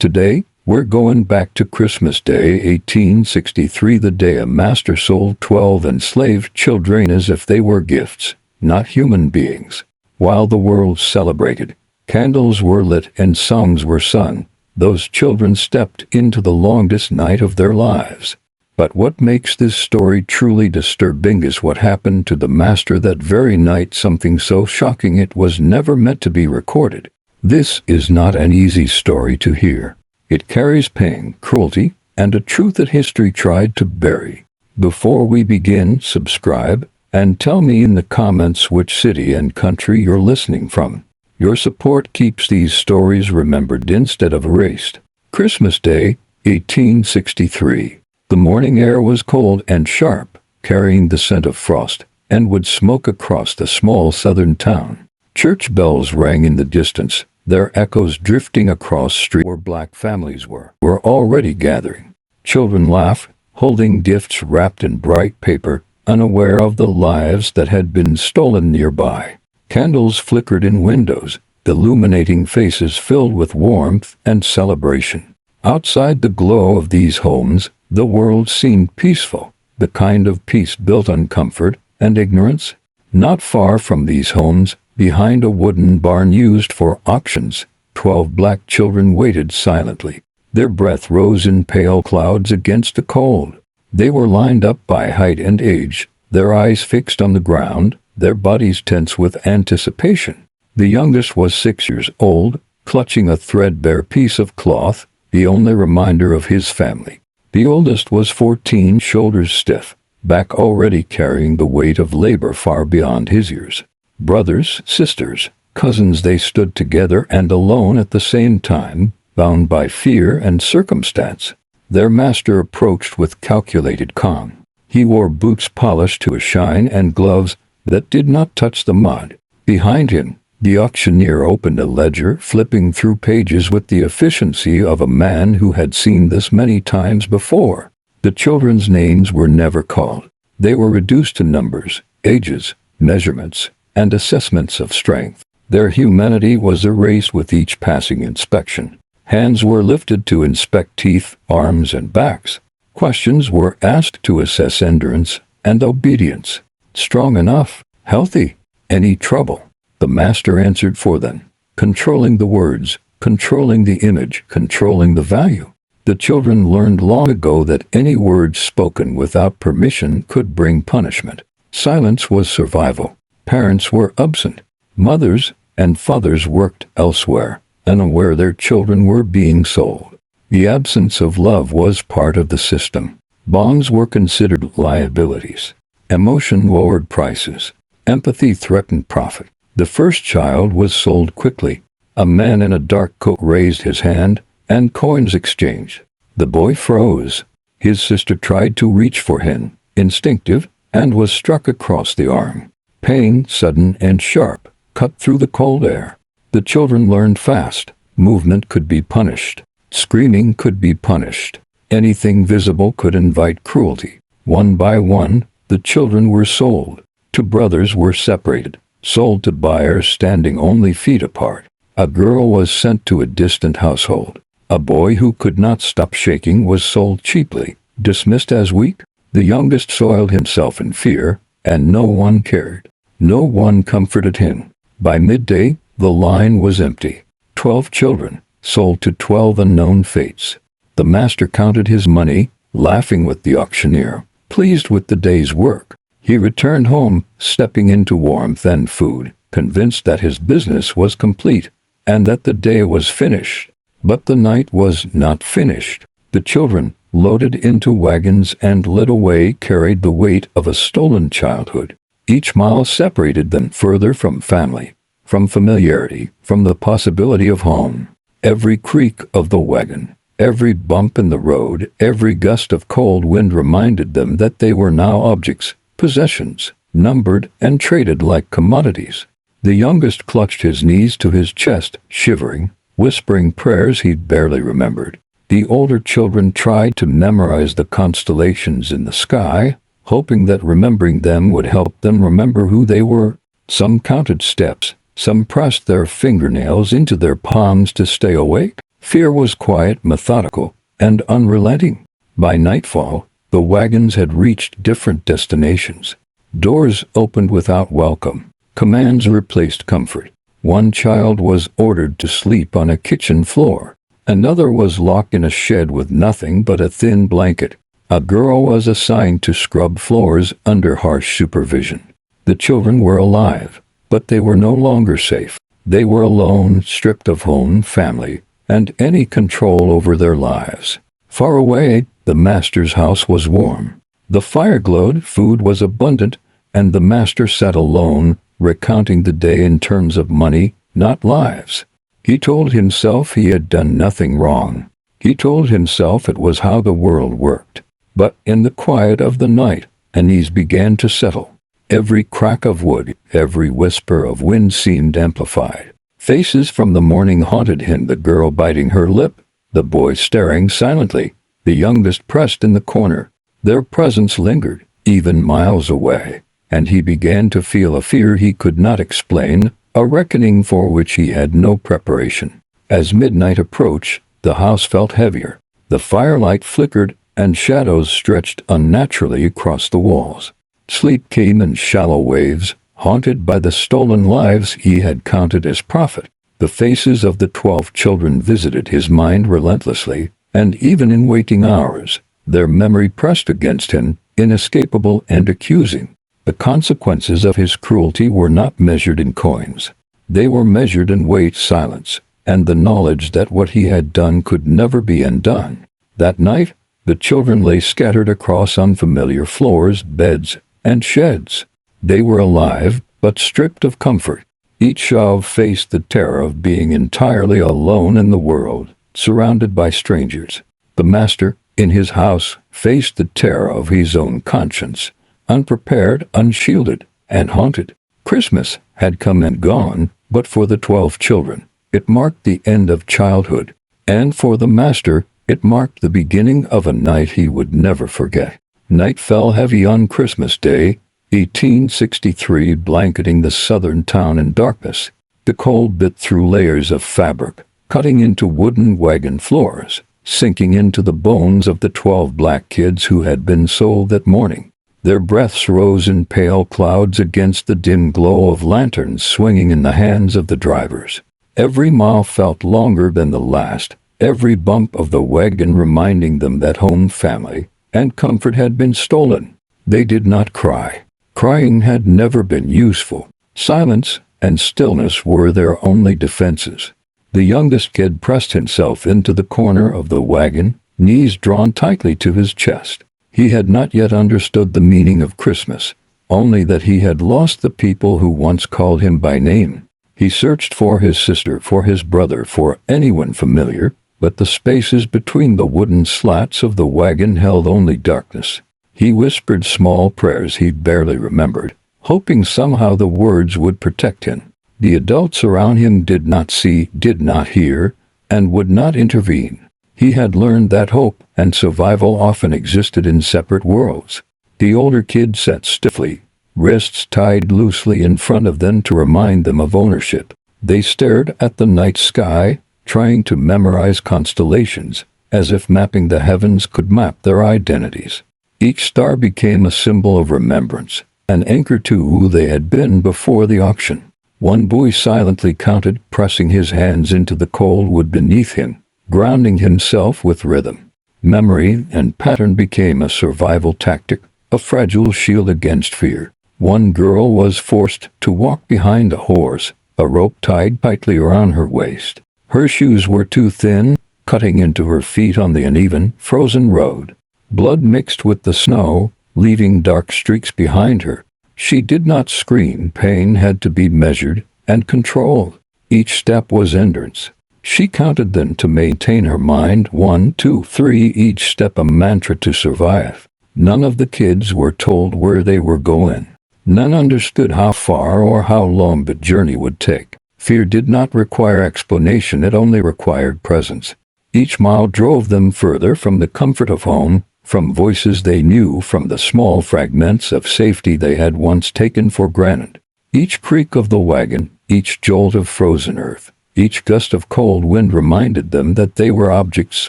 Today, we're going back to Christmas Day 1863, the day a master sold 12 enslaved children as if they were gifts, not human beings. While the world celebrated, candles were lit and songs were sung, those children stepped into the longest night of their lives. But what makes this story truly disturbing is what happened to the master that very night, something so shocking it was never meant to be recorded. This is not an easy story to hear. It carries pain, cruelty, and a truth that history tried to bury. Before we begin, subscribe, and tell me in the comments which city and country you're listening from. Your support keeps these stories remembered instead of erased. Christmas Day, 1863. The morning air was cold and sharp, carrying the scent of frost, and would smoke across the small southern town. Church bells rang in the distance, their echoes drifting across streets where black families were already gathering. Children laughed, holding gifts wrapped in bright paper, unaware of the lives that had been stolen nearby. Candles flickered in windows, illuminating faces filled with warmth and celebration. Outside the glow of these homes, the world seemed peaceful, the kind of peace built on comfort and ignorance. Not far from these homes, behind a wooden barn used for auctions, 12 black children waited silently. Their breath rose in pale clouds against the cold. They were lined up by height and age, their eyes fixed on the ground, their bodies tense with anticipation. The youngest was 6 years old, clutching a threadbare piece of cloth, the only reminder of his family. The oldest was 14, shoulders stiff, back already carrying the weight of labor far beyond his years. Brothers, sisters, cousins, they stood together and alone at the same time, bound by fear and circumstance. Their master approached with calculated calm. He wore boots polished to a shine and gloves that did not touch the mud. Behind him, the auctioneer opened a ledger, flipping through pages with the efficiency of a man who had seen this many times before. The children's names were never called. They were reduced to numbers, ages, measurements, and assessments of strength. Their humanity was erased with each passing inspection. Hands were lifted to inspect teeth, arms, and backs. Questions were asked to assess endurance and obedience. Strong enough, healthy, any trouble? The master answered for them, controlling the words, controlling the image, controlling the value. The children learned long ago that any words spoken without permission could bring punishment. Silence was survival. Parents were absent. Mothers and fathers worked elsewhere, unaware their children were being sold. The absence of love was part of the system. Bonds were considered liabilities. Emotion lowered prices. Empathy threatened profit. The first child was sold quickly. A man in a dark coat raised his hand, and coins exchanged. The boy froze. His sister tried to reach for him, instinctive, and was struck across the arm. Pain, sudden and sharp, cut through the cold air. The children learned fast. Movement could be punished. Screaming could be punished. Anything visible could invite cruelty. One by one, the children were sold. Two brothers were separated, sold to buyers standing only feet apart. A girl was sent to a distant household. A boy who could not stop shaking was sold cheaply, dismissed as weak. The youngest soiled himself in fear, and no one cared. No one comforted him. By midday, the line was empty. 12 children, sold to 12 unknown fates. The master counted his money, laughing with the auctioneer, pleased with the day's work. He returned home, stepping into warmth and food, convinced that his business was complete, and that the day was finished. But the night was not finished. The children, loaded into wagons and led away, carried the weight of a stolen childhood. Each mile separated them further from family, from familiarity, from the possibility of home. Every creak of the wagon, every bump in the road, every gust of cold wind reminded them that they were now objects, possessions, numbered and traded like commodities. The youngest clutched his knees to his chest, shivering, whispering prayers he barely remembered. The older children tried to memorize the constellations in the sky, hoping that remembering them would help them remember who they were. Some counted steps, some pressed their fingernails into their palms to stay awake. Fear was quiet, methodical, and unrelenting. By nightfall, the wagons had reached different destinations. Doors opened without welcome. Commands replaced comfort. One child was ordered to sleep on a kitchen floor. Another was locked in a shed with nothing but a thin blanket. A girl was assigned to scrub floors under harsh supervision. The children were alive, but they were no longer safe. They were alone, stripped of home, family, and any control over their lives. Far away, the master's house was warm. The fire glowed, food was abundant, and the master sat alone, recounting the day in terms of money, not lives. He told himself he had done nothing wrong. He told himself it was how the world worked. But in the quiet of the night, unease began to settle. Every crack of wood, every whisper of wind seemed amplified. Faces from the morning haunted him, the girl biting her lip, the boy staring silently, the youngest pressed in the corner. Their presence lingered, even miles away, and he began to feel a fear he could not explain, a reckoning for which he had no preparation. As midnight approached, the house felt heavier. The firelight flickered, and shadows stretched unnaturally across the walls. Sleep came in shallow waves, haunted by the stolen lives he had counted as profit. The faces of the 12 children visited his mind relentlessly, and even in waking hours, their memory pressed against him, inescapable and accusing. The consequences of his cruelty were not measured in coins. They were measured in weight, silence, and the knowledge that what he had done could never be undone. That night, the children lay scattered across unfamiliar floors, beds, and sheds. They were alive, but stripped of comfort. Each child faced the terror of being entirely alone in the world, surrounded by strangers. The master, in his house, faced the terror of his own conscience, unprepared, unshielded, and haunted. Christmas had come and gone, but for the 12 children, it marked the end of childhood, and for the master, it marked the beginning of a night he would never forget. Night fell heavy on Christmas Day, 1863, blanketing the southern town in darkness. The cold bit through layers of fabric, cutting into wooden wagon floors, sinking into the bones of the 12 black kids who had been sold that morning. Their breaths rose in pale clouds against the dim glow of lanterns swinging in the hands of the drivers. Every mile felt longer than the last, every bump of the wagon reminding them that home, family, and comfort had been stolen. They did not cry. Crying had never been useful. Silence and stillness were their only defenses. The youngest kid pressed himself into the corner of the wagon, knees drawn tightly to his chest. He had not yet understood the meaning of Christmas, only that he had lost the people who once called him by name. He searched for his sister, for his brother, for anyone familiar, but the spaces between the wooden slats of the wagon held only darkness. He whispered small prayers he barely remembered, hoping somehow the words would protect him. The adults around him did not see, did not hear, and would not intervene. He had learned that hope and survival often existed in separate worlds. The older kid sat stiffly, wrists tied loosely in front of them to remind them of ownership. They stared at the night sky, trying to memorize constellations, as if mapping the heavens could map their identities. Each star became a symbol of remembrance, an anchor to who they had been before the auction. One boy silently counted, pressing his hands into the cold wood beneath him, grounding himself with rhythm. Memory and pattern became a survival tactic, a fragile shield against fear. One girl was forced to walk behind a horse, a rope tied tightly around her waist. Her shoes were too thin, cutting into her feet on the uneven, frozen road. Blood mixed with the snow, leaving dark streaks behind her. She did not scream. Pain had to be measured and controlled. Each step was endurance. She counted them to maintain her mind. 1, 2, 3, each step a mantra to survive. None of the kids were told where they were going. None understood how far or how long the journey would take. Fear did not require explanation, it only required presence. Each mile drove them further from the comfort of home, from voices they knew, from the small fragments of safety they had once taken for granted. Each creak of the wagon, each jolt of frozen earth, Each gust of cold wind reminded them that they were objects,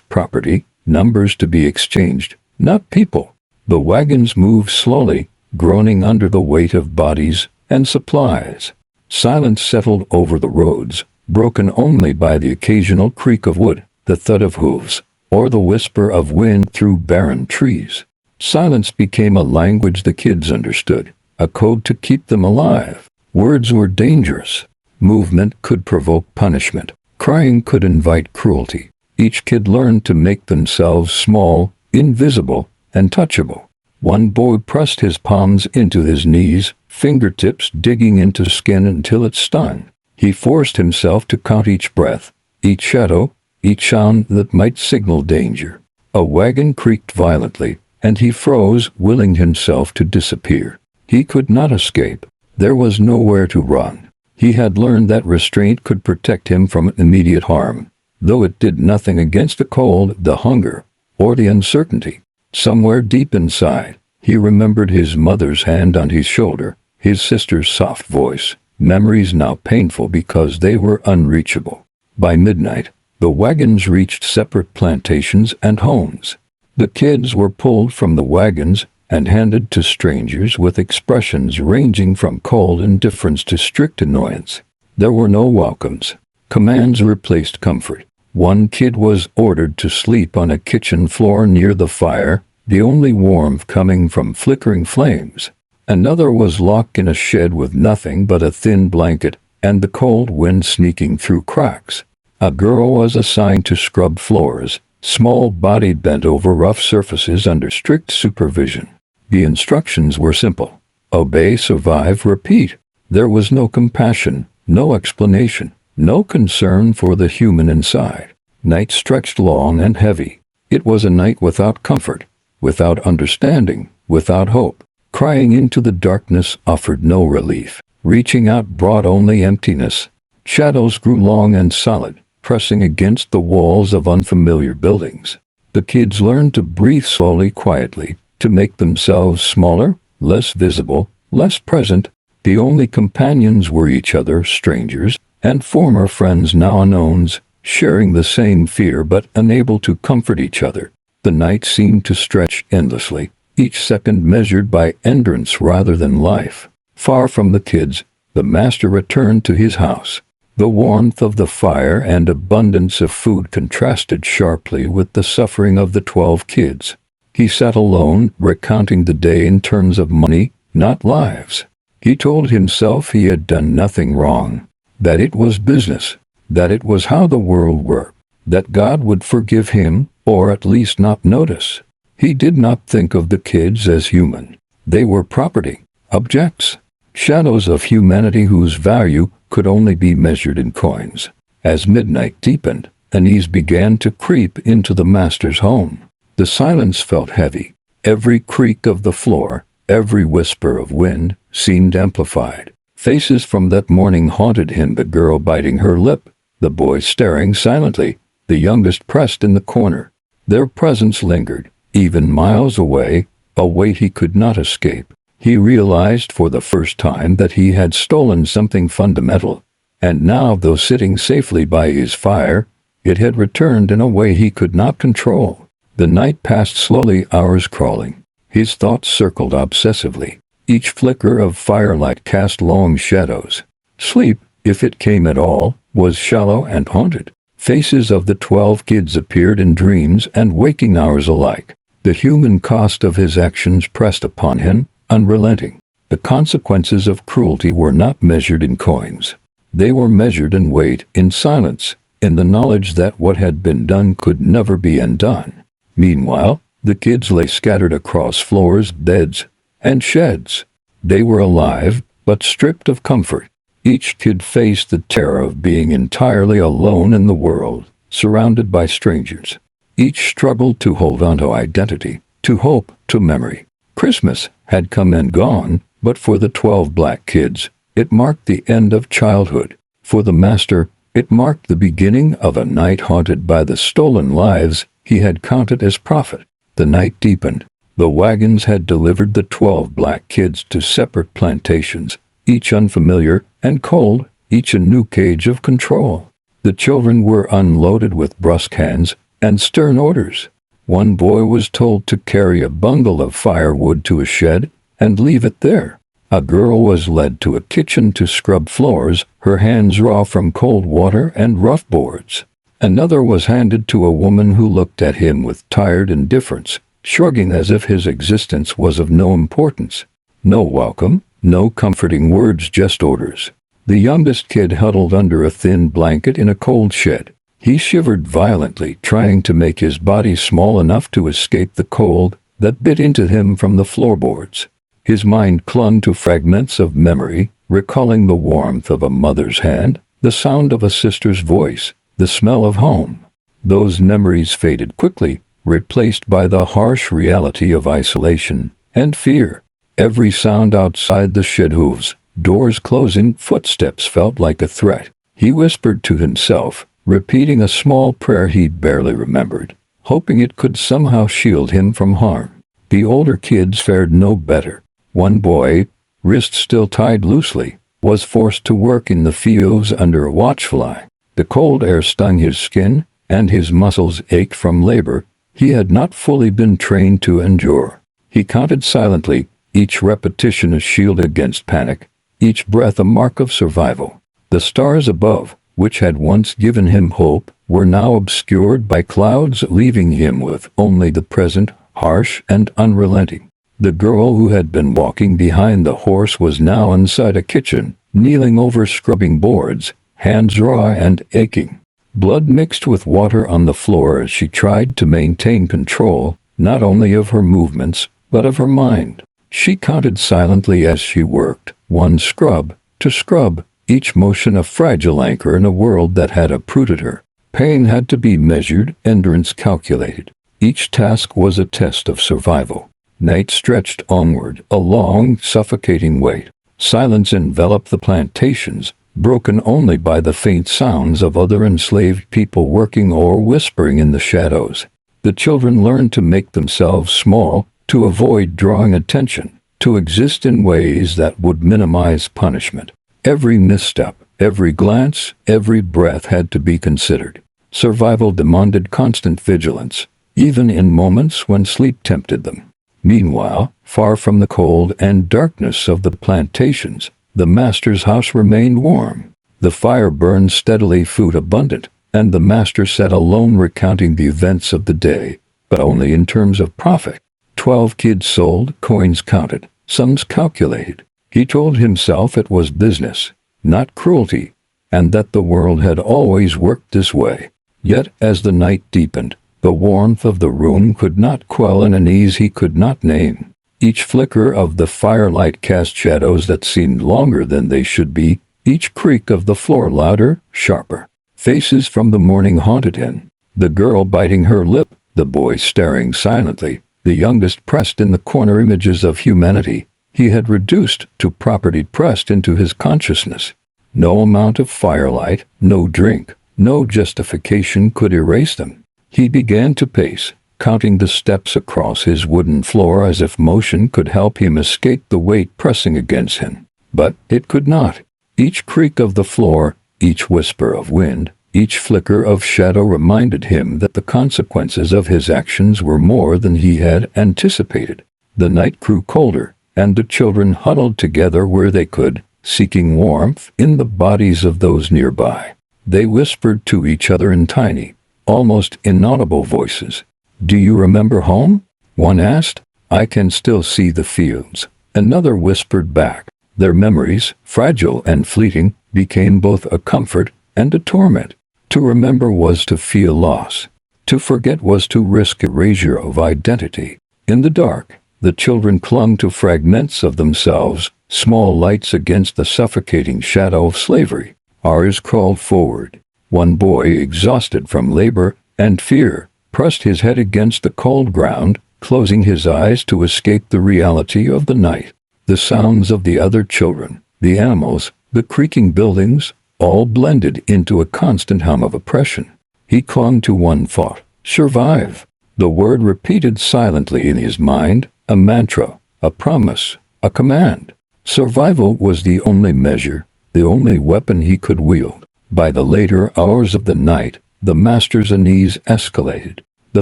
property, numbers to be exchanged, not people. The wagons moved slowly, groaning under the weight of bodies and supplies. Silence settled over the roads, broken only by the occasional creak of wood, the thud of hooves, or the whisper of wind through barren trees. Silence became a language the kids understood, a code to keep them alive. Words were dangerous. Movement could provoke punishment. Crying could invite cruelty. Each kid learned to make themselves small, invisible, and touchable. One boy pressed his palms into his knees, fingertips digging into skin until it stung. He forced himself to count each breath, each shadow, each sound that might signal danger. A wagon creaked violently, and he froze, willing himself to disappear. He could not escape. There was nowhere to run. He had learned that restraint could protect him from immediate harm, though it did nothing against the cold, the hunger, or the uncertainty. Somewhere deep inside, he remembered his mother's hand on his shoulder, his sister's soft voice, memories now painful because they were unreachable. By midnight, the wagons reached separate plantations and homes. The kids were pulled from the wagons and handed to strangers with expressions ranging from cold indifference to strict annoyance. There were no welcomes. Commands replaced comfort. One kid was ordered to sleep on a kitchen floor near the fire, the only warmth coming from flickering flames. Another was locked in a shed with nothing but a thin blanket and the cold wind sneaking through cracks. A girl was assigned to scrub floors, small-bodied, bent over rough surfaces under strict supervision. The instructions were simple. Obey, survive, repeat. There was no compassion, no explanation, no concern for the human inside. Night stretched long and heavy. It was a night without comfort, without understanding, without hope. Crying into the darkness offered no relief. Reaching out brought only emptiness. Shadows grew long and solid, pressing against the walls of unfamiliar buildings. The kids learned to breathe slowly, quietly, to make themselves smaller, less visible, less present. The only companions were each other, strangers, and former friends now unknowns, sharing the same fear but unable to comfort each other. The night seemed to stretch endlessly, each second measured by endurance rather than life. Far from the kids, the master returned to his house. The warmth of the fire and abundance of food contrasted sharply with the suffering of the 12 kids. He sat alone, recounting the day in terms of money, not lives. He told himself he had done nothing wrong, that it was business, that it was how the world worked, that God would forgive him, or at least not notice. He did not think of the kids as human. They were property, objects, shadows of humanity whose value could only be measured in coins. As midnight deepened, unease began to creep into the master's home. The silence felt heavy. Every creak of the floor, every whisper of wind, seemed amplified. Faces from that morning haunted him, the girl biting her lip, the boy staring silently, the youngest pressed in the corner. Their presence lingered, even miles away, a weight he could not escape. He realized for the first time that he had stolen something fundamental, and now, though sitting safely by his fire, it had returned in a way he could not control. The night passed slowly, hours crawling. His thoughts circled obsessively. Each flicker of firelight cast long shadows. Sleep, if it came at all, was shallow and haunted. Faces of the 12 kids appeared in dreams and waking hours alike. The human cost of his actions pressed upon him, unrelenting. The consequences of cruelty were not measured in coins. They were measured in weight, in silence, in the knowledge that what had been done could never be undone. Meanwhile, the kids lay scattered across floors, beds, and sheds. They were alive, but stripped of comfort. Each kid faced the terror of being entirely alone in the world, surrounded by strangers. Each struggled to hold on to identity, to hope, to memory. Christmas had come and gone, but for the 12 black kids, it marked the end of childhood. For the master, it marked the beginning of a night haunted by the stolen lives he had counted as profit. The night deepened. The wagons had delivered the 12 black kids to separate plantations, each unfamiliar and cold, each a new cage of control. The children were unloaded with brusque hands and stern orders. One boy was told to carry a bundle of firewood to a shed and leave it there. A girl was led to a kitchen to scrub floors, her hands raw from cold water and rough boards. Another was handed to a woman who looked at him with tired indifference, shrugging as if his existence was of no importance. No welcome, no comforting words, just orders. The youngest kid huddled under a thin blanket in a cold shed. He shivered violently, trying to make his body small enough to escape the cold that bit into him from the floorboards. His mind clung to fragments of memory, recalling the warmth of a mother's hand, the sound of a sister's voice, the smell of home. Those memories faded quickly, replaced by the harsh reality of isolation and fear. Every sound outside the shed, hooves, doors closing, footsteps, felt like a threat. He whispered to himself, repeating a small prayer he barely remembered, hoping it could somehow shield him from harm. The older kids fared no better. One boy, wrists still tied loosely, was forced to work in the fields under a watchful eye. The cold air stung his skin, and his muscles ached from labor he had not fully been trained to endure. He counted silently, each repetition a shield against panic, each breath a mark of survival. The stars above, which had once given him hope, were now obscured by clouds, leaving him with only the present, harsh and unrelenting. The girl who had been walking behind the horse was now inside a kitchen, kneeling over scrubbing boards, hands raw and aching. Blood mixed with water on the floor as she tried to maintain control, not only of her movements, but of her mind. She counted silently as she worked, one scrub to scrub, each motion a fragile anchor in a world that had uprooted her. Pain had to be measured, endurance calculated. Each task was a test of survival. Night stretched onward, a long, suffocating wait. Silence enveloped the plantations, broken only by the faint sounds of other enslaved people working or whispering in the shadows. The children learned to make themselves small, to avoid drawing attention, to exist in ways that would minimize punishment. Every misstep, every glance, every breath had to be considered. Survival demanded constant vigilance, even in moments when sleep tempted them. Meanwhile, far from the cold and darkness of the plantations, the master's house remained warm. The fire burned steadily, food abundant, and the master sat alone recounting the events of the day, but only in terms of profit. 12 kids sold, coins counted, sums calculated. He told himself it was business, not cruelty, and that the world had always worked this way. Yet, as the night deepened, the warmth of the room could not quell an unease he could not name. Each flicker of the firelight cast shadows that seemed longer than they should be, each creak of the floor louder, sharper. Faces from the morning haunted him. The girl biting her lip, the boy staring silently, the youngest pressed in the corner, images of humanity he had reduced to property pressed into his consciousness. No amount of firelight, no drink, no justification could erase them. He began to pace, counting the steps across his wooden floor as if motion could help him escape the weight pressing against him. But it could not. Each creak of the floor, each whisper of wind, each flicker of shadow reminded him that the consequences of his actions were more than he had anticipated. The night grew colder, and the children huddled together where they could, seeking warmth in the bodies of those nearby. They whispered to each other in tiny, almost inaudible voices. "Do you remember home?" one asked. "I can still see the fields," another whispered back. Their memories, fragile and fleeting, became both a comfort and a torment. To remember was to feel loss. To forget was to risk erasure of identity. In the dark, the children clung to fragments of themselves, small lights against the suffocating shadow of slavery. Ours crawled forward. One boy, exhausted from labor and fear, pressed his head against the cold ground, closing his eyes to escape the reality of the night. The sounds of the other children, the animals, the creaking buildings, all blended into a constant hum of oppression. He clung to one thought: survive. The word repeated silently in his mind, a mantra, a promise, a command. Survival was the only measure, the only weapon he could wield. By the later hours of the night, the master's unease escalated. The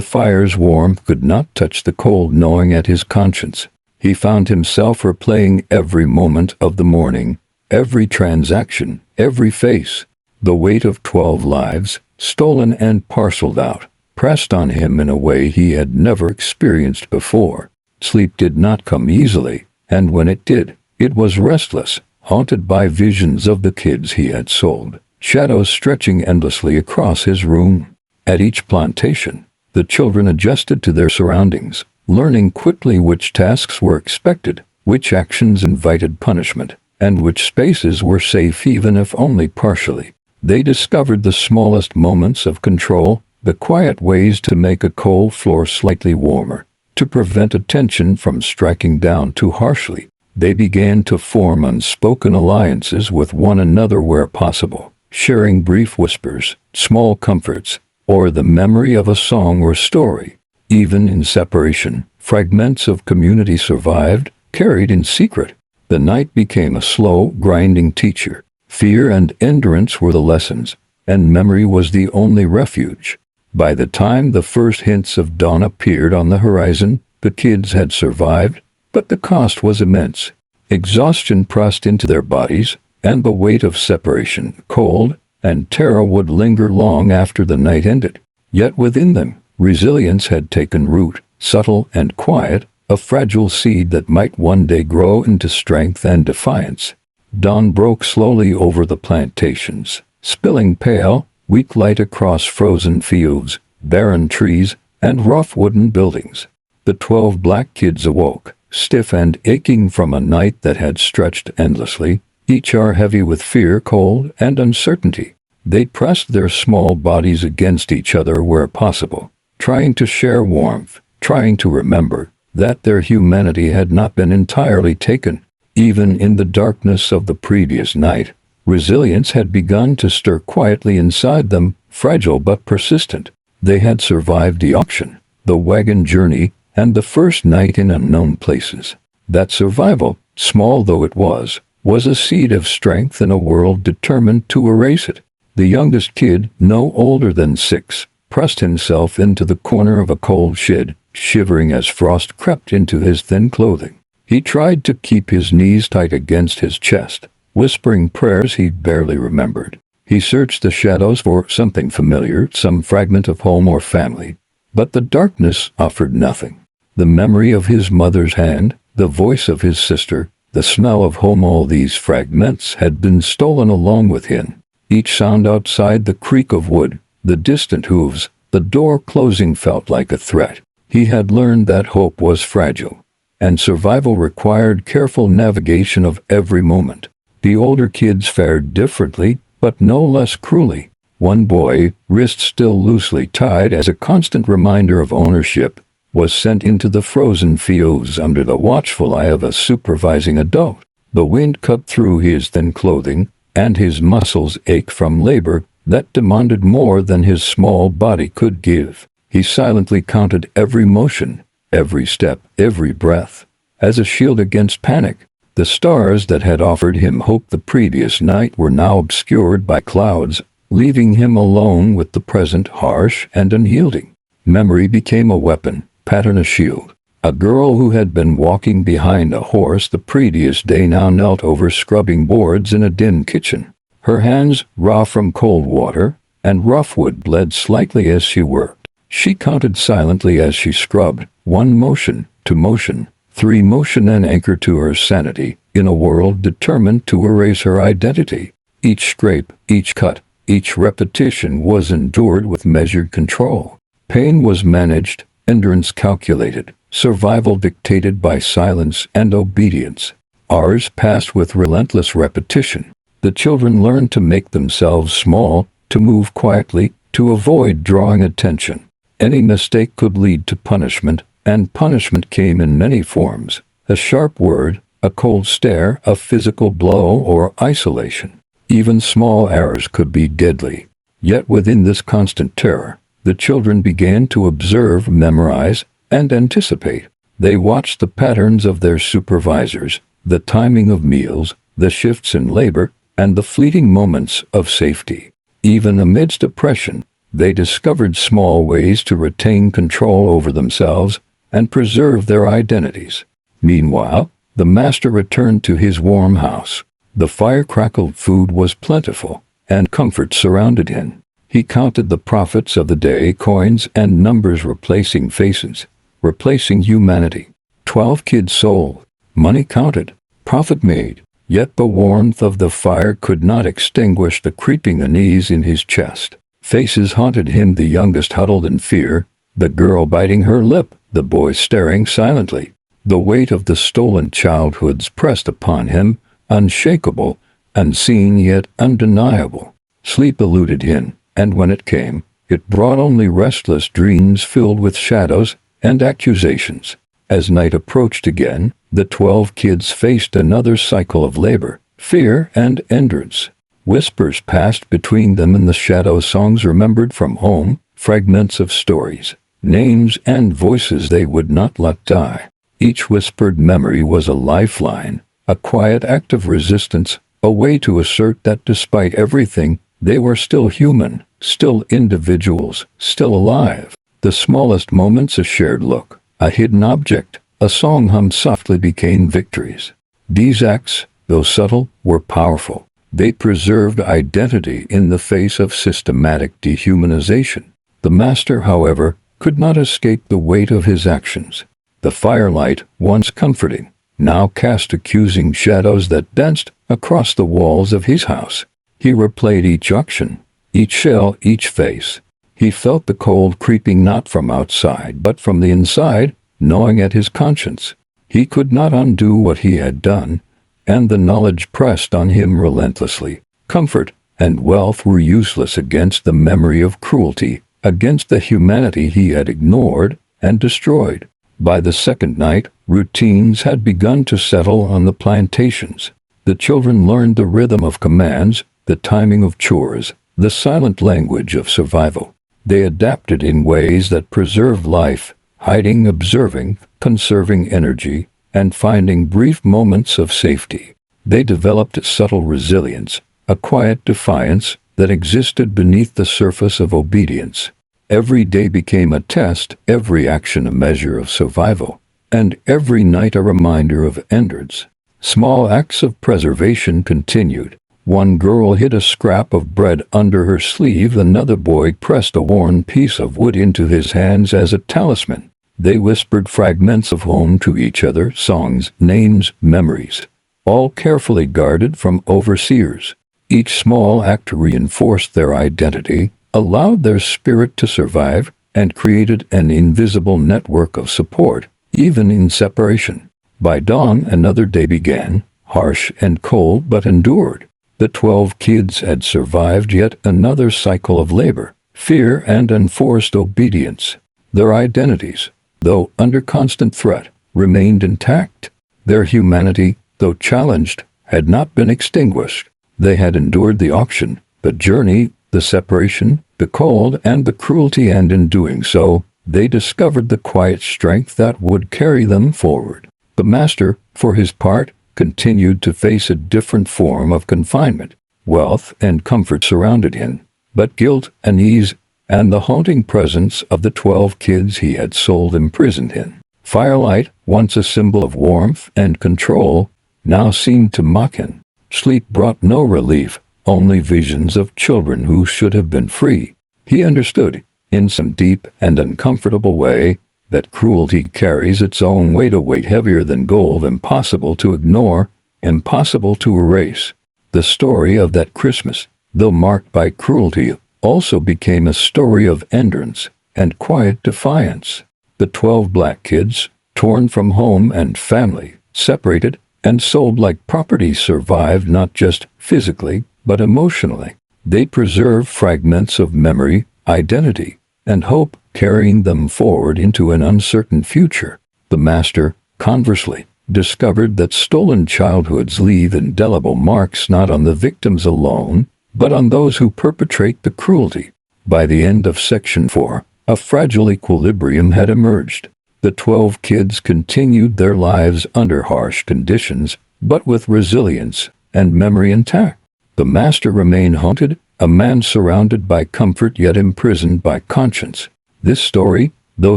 fire's warmth could not touch the cold gnawing at his conscience. He found himself replaying every moment of the morning, every transaction, every face. The weight of 12 lives, stolen and parceled out, pressed on him in a way he had never experienced before. Sleep did not come easily, and when it did, it was restless, haunted by visions of the kids he had sold, shadows stretching endlessly across his room. At each plantation, the children adjusted to their surroundings, learning quickly which tasks were expected, which actions invited punishment, and which spaces were safe even if only partially. They discovered the smallest moments of control, the quiet ways to make a cold floor slightly warmer, to prevent attention from striking down too harshly. They began to form unspoken alliances with one another where possible, sharing brief whispers, small comforts, or the memory of a song or story. Even in separation, fragments of community survived, carried in secret. The night became a slow, grinding teacher. Fear and endurance were the lessons, and memory was the only refuge. By the time the first hints of dawn appeared on the horizon, the kids had survived, but the cost was immense. Exhaustion pressed into their bodies, and the weight of separation, cold, and terror would linger long after the night ended. Yet within them, resilience had taken root, subtle and quiet, a fragile seed that might one day grow into strength and defiance. Dawn broke slowly over the plantations, spilling pale, weak light across frozen fields, barren trees, and rough wooden buildings. The 12 black kids awoke, stiff and aching from a night that had stretched endlessly, each hour heavy with fear, cold, and uncertainty. They pressed their small bodies against each other where possible, trying to share warmth, trying to remember that their humanity had not been entirely taken. Even in the darkness of the previous night, resilience had begun to stir quietly inside them, fragile but persistent. They had survived the auction, the wagon journey, and the first night in unknown places. That survival, small though it was a seed of strength in a world determined to erase it. The youngest kid, no older than 6, pressed himself into the corner of a cold shed, shivering as frost crept into his thin clothing. He tried to keep his knees tight against his chest, whispering prayers he barely remembered. He searched the shadows for something familiar, some fragment of home or family. But the darkness offered nothing. The memory of his mother's hand, the voice of his sister, the smell of home, all these fragments had been stolen along with him. Each sound outside, the creak of wood, the distant hooves, the door closing, felt like a threat. He had learned that hope was fragile, and survival required careful navigation of every moment. The older kids fared differently, but no less cruelly. One boy, wrist still loosely tied as a constant reminder of ownership, was sent into the frozen fields under the watchful eye of a supervising adult. The wind cut through his thin clothing, and his muscles ached from labor that demanded more than his small body could give. He silently counted every motion, every step, every breath, as a shield against panic. The stars that had offered him hope the previous night were now obscured by clouds, leaving him alone with the present, harsh and unyielding. Memory became a weapon, pattern a shield. A girl who had been walking behind a horse the previous day now knelt over scrubbing boards in a dim kitchen. Her hands, raw from cold water, and rough wood, bled slightly as she worked. She counted silently as she scrubbed, 1 motion, 2 motion, 3 motion, an anchor to her sanity, in a world determined to erase her identity. Each scrape, each cut, each repetition was endured with measured control. Pain was managed, endurance calculated, survival dictated by silence and obedience. Hours passed with relentless repetition. The children learned to make themselves small, to move quietly, to avoid drawing attention. Any mistake could lead to punishment, and punishment came in many forms: a sharp word, a cold stare, a physical blow, or isolation. Even small errors could be deadly. Yet within this constant terror, the children began to observe, memorize, and anticipate. They watched the patterns of their supervisors, the timing of meals, the shifts in labor, and the fleeting moments of safety. Even amidst oppression, they discovered small ways to retain control over themselves and preserve their identities. Meanwhile, the master returned to his warm house. The fire-crackled food was plentiful, and comfort surrounded him. He counted the profits of the day, coins and numbers replacing faces, replacing humanity. 12 kids sold, money counted, profit made. Yet the warmth of the fire could not extinguish the creeping unease in his chest. Faces haunted him, the youngest huddled in fear, the girl biting her lip, the boy staring silently. The weight of the stolen childhoods pressed upon him, unshakable, unseen yet undeniable. Sleep eluded him, and when it came, it brought only restless dreams filled with shadows and accusations. As night approached again, the 12 kids faced another cycle of labor, fear, and endurance. Whispers passed between them in the shadows, songs remembered from home, fragments of stories, names and voices they would not let die. Each whispered memory was a lifeline, a quiet act of resistance, a way to assert that despite everything, they were still human, still individuals, still alive. The smallest moments, a shared look, a hidden object, a song hummed softly, became victories. These acts, though subtle, were powerful. They preserved identity in the face of systematic dehumanization. The master, however, could not escape the weight of his actions. The firelight, once comforting, now cast accusing shadows that danced across the walls of his house. He replayed each action, each shell, each face. He felt the cold creeping not from outside but from the inside, gnawing at his conscience. He could not undo what he had done, and the knowledge pressed on him relentlessly. Comfort and wealth were useless against the memory of cruelty, against the humanity he had ignored and destroyed. By the second night, routines had begun to settle on the plantations. The children learned the rhythm of commands, the timing of chores, the silent language of survival. They adapted in ways that preserved life, hiding, observing, conserving energy, and finding brief moments of safety. They developed a subtle resilience, a quiet defiance that existed beneath the surface of obedience. Every day became a test, every action a measure of survival, and every night a reminder of endurance. Small acts of preservation continued. One girl hid a scrap of bread under her sleeve, another boy pressed a worn piece of wood into his hands as a talisman. They whispered fragments of home to each other, songs, names, memories, all carefully guarded from overseers. Each small act reinforced their identity, allowed their spirit to survive, and created an invisible network of support, even in separation. By dawn, another day began, harsh and cold but endured. The 12 kids had survived yet another cycle of labor, fear, and enforced obedience. Their identities, though under constant threat, remained intact. Their humanity, though challenged, had not been extinguished. They had endured the auction, the journey, the separation, the cold, and the cruelty, and in doing so, they discovered the quiet strength that would carry them forward. The master, for his part, continued to face a different form of confinement. Wealth and comfort surrounded him, but guilt, unease, and the haunting presence of the 12 kids he had sold imprisoned him. Firelight, once a symbol of warmth and control, now seemed to mock him. Sleep brought no relief, only visions of children who should have been free. He understood, in some deep and uncomfortable way, that cruelty carries its own weight, a weight heavier than gold, impossible to ignore, impossible to erase. The story of that Christmas, though marked by cruelty, also became a story of endurance and quiet defiance. The 12 black kids, torn from home and family, separated and sold like property, survived not just physically, but emotionally. They preserved fragments of memory, identity, and hope, carrying them forward into an uncertain future. The master, conversely, discovered that stolen childhoods leave indelible marks not on the victims alone, but on those who perpetrate the cruelty. By the end of Section 4, a fragile equilibrium had emerged. The 12 kids continued their lives under harsh conditions, but with resilience and memory intact. The master remained haunted, a man surrounded by comfort yet imprisoned by conscience. This story, though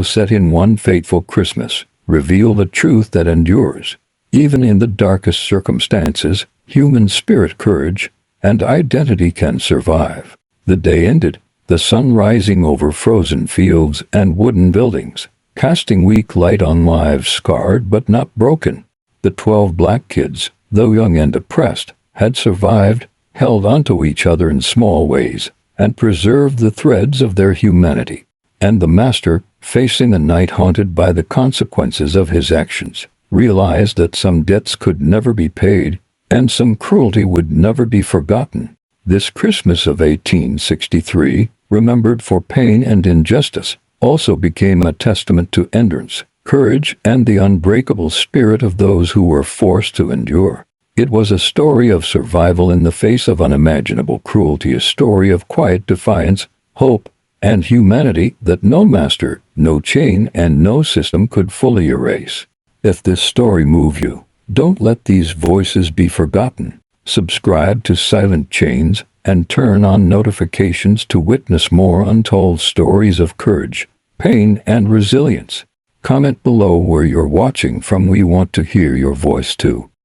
set in one fateful Christmas, revealed a truth that endures. Even in the darkest circumstances, human spirit, courage, and identity can survive. The day ended, the sun rising over frozen fields and wooden buildings, casting weak light on lives scarred but not broken. The 12 black kids, though young and depressed, had survived, held onto each other in small ways, and preserved the threads of their humanity. And the master, facing a night haunted by the consequences of his actions, realized that some debts could never be paid, and some cruelty would never be forgotten. This Christmas of 1863, remembered for pain and injustice, also became a testament to endurance, courage, and the unbreakable spirit of those who were forced to endure. It was a story of survival in the face of unimaginable cruelty, a story of quiet defiance, hope, and humanity that no master, no chain, and no system could fully erase. If this story moved you, don't let these voices be forgotten. Subscribe to Silent Chains and turn on notifications to witness more untold stories of courage, pain, and resilience. Comment below where you're watching from. We want to hear your voice too.